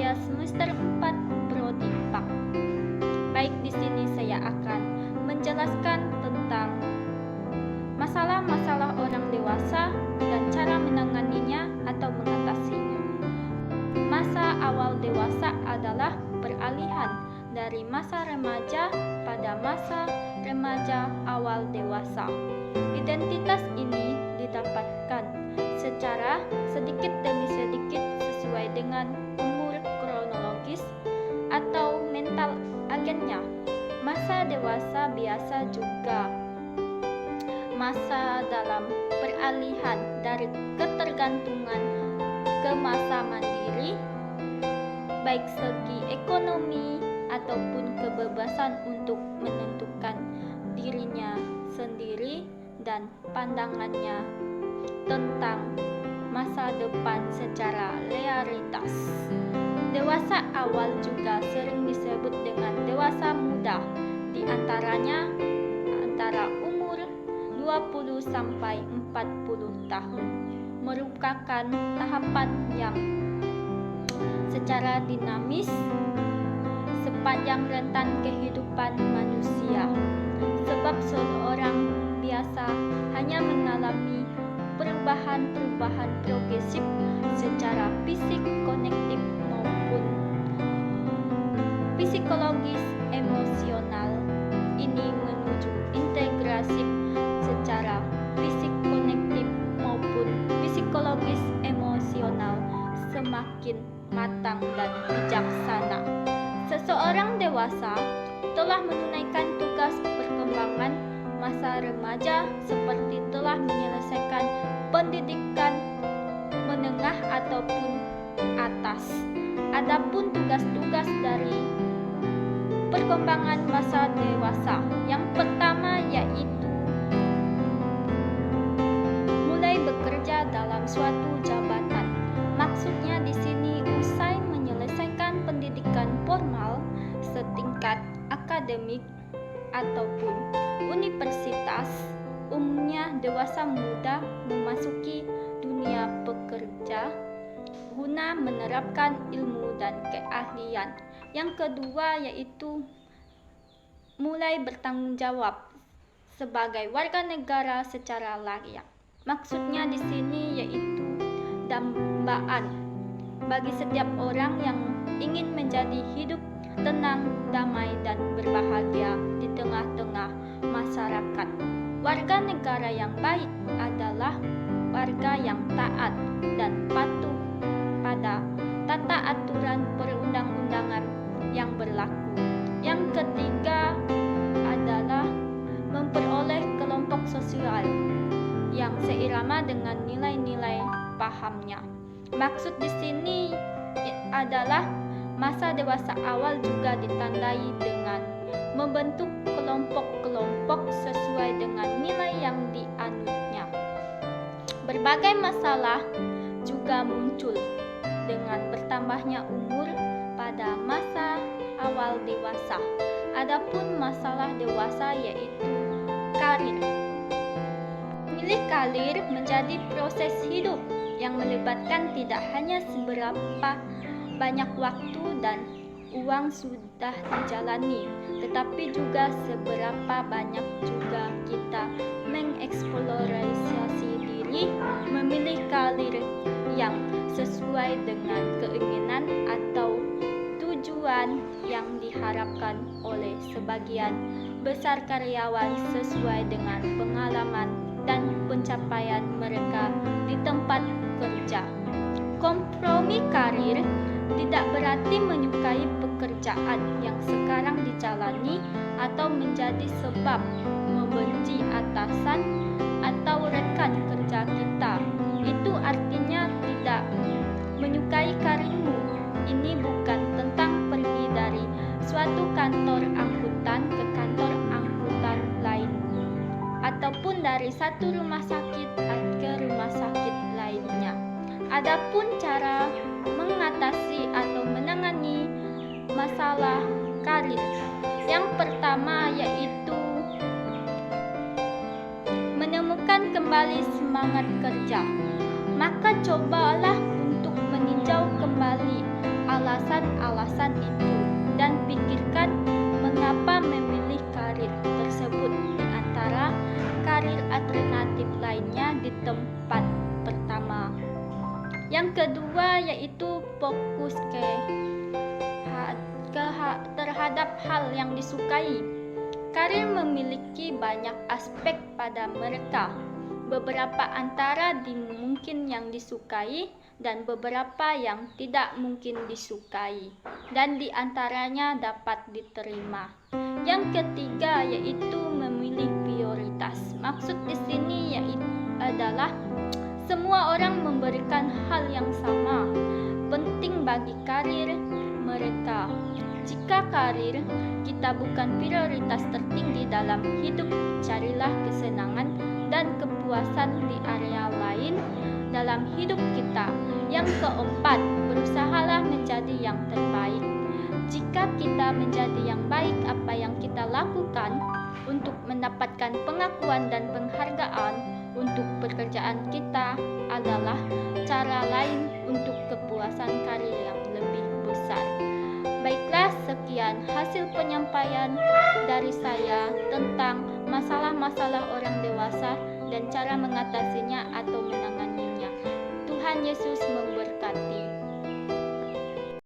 saya semester 4 Prodi PAK. Baik, di sini saya akan menjelaskan tentang masalah-masalah orang dewasa dan cara menanganinya atau mengatasinya. Masa awal dewasa adalah peralihan dari masa remaja pada masa remaja awal dewasa. Identitas ini didapatkan secara sedikit demi sedikit sesuai dengan umur kronologis atau mental agennya. Masa dewasa biasa juga masa dalam peralihan dari ketergantungan ke masa mandiri, baik segi ekonomi ataupun kebebasan untuk menentukan dirinya sendiri dan pandangannya tentang masa depan secara realitas. Dewasa awal juga sering disebut dengan dewasa muda, di antaranya antara umur 20 sampai 40 tahun, merupakan tahapan yang secara dinamis sepanjang rentan kehidupan manusia, sebab seseorang biasa hanya mengalami perubahan-perubahan progresif secara fisik, kognitif maupun psikologis, emosional. Ini menuju integrasi secara fisik, kognitif maupun psikologis, emosional semakin matang dan bijaksana. Seseorang dewasa telah menunaikan tugas perkembangan masa remaja seperti telah menyelesaikan pendidikan menengah ataupun atas. Adapun tugas-tugas dari perkembangan masa dewasa, yang pertama yaitu mulai bekerja dalam suatu jabatan. Maksudnya di sini usai menyelesaikan pendidikan formal setingkat akademik ataupun universitas, umumnya dewasa muda memasuki dunia pekerja guna menerapkan ilmu dan keahlian. Yang kedua yaitu mulai bertanggung jawab sebagai warga negara secara layak. Maksudnya di sini yaitu dambaan bagi setiap orang yang ingin menjadi hidup tenang, damai, dan berbahagia di tengah-tengah masyarakat. Warga negara yang baik adalah warga yang taat dan patuh pada tata aturan perundang-undangan yang berlaku. Yang ketiga adalah memperoleh kelompok sosial yang seirama dengan nilai-nilai pahamnya. Maksud di sini adalah masa dewasa awal juga ditandai dengan membentuk kelompok-kelompok sesuai dengan nilai yang dianutnya. Berbagai masalah juga muncul dengan bertambahnya umur pada masa awal dewasa. Adapun masalah dewasa yaitu karir. Memilih karir menjadi proses hidup yang melibatkan tidak hanya seberapa banyak waktu dan uang sudah dijalani, tetapi juga seberapa banyak juga kita mengeksplorasi diri, memilih karir yang sesuai dengan keinginan atau tujuan yang diharapkan oleh sebagian besar karyawan sesuai dengan pengalaman dan pencapaian mereka di tempat kerja. Kompromi karir tidak berarti menyukai pekerjaan yang sekarang dijalani atau menjadi sebab membenci atasan atau rekan kerja kita. Itu artinya tidak menyukai karirmu. Ini bukan tentang pergi dari suatu kantor angkutan ke kantor angkutan lain, ataupun dari satu rumah sakit ke rumah sakit lainnya. Adapun cara mengatasi atau menangani masalah karir, yang pertama yaitu menemukan kembali semangat kerja. Maka cobalah untuk meninjau kembali alat alasan-alasan itu dan pikirkan mengapa memilih karir tersebut di antara karir alternatif lainnya di tempat pertama. Yang kedua yaitu fokus terhadap hal yang disukai. Karir memiliki banyak aspek pada mereka. Beberapa antara mungkin yang disukai dan beberapa yang tidak mungkin disukai, dan di antaranya dapat diterima. Yang ketiga yaitu memilih prioritas. Maksud di sini adalah semua orang memberikan hal yang sama, penting bagi karir mereka. Jika karir kita bukan prioritas tertinggi dalam hidup, carilah kesenangan dan kepuasan di area lain dalam hidup kita. Yang keempat, berusahalah menjadi yang terbaik. Jika kita menjadi yang baik, apa yang kita lakukan untuk mendapatkan pengakuan dan penghargaan untuk pekerjaan kita adalah cara lain untuk kepuasan karir yang lebih besar. Baiklah, sekian hasil penyampaian dari saya tentang masalah-masalah orang dewasa dan cara mengatasinya atau menanganinya. Tuhan Yesus memberkati.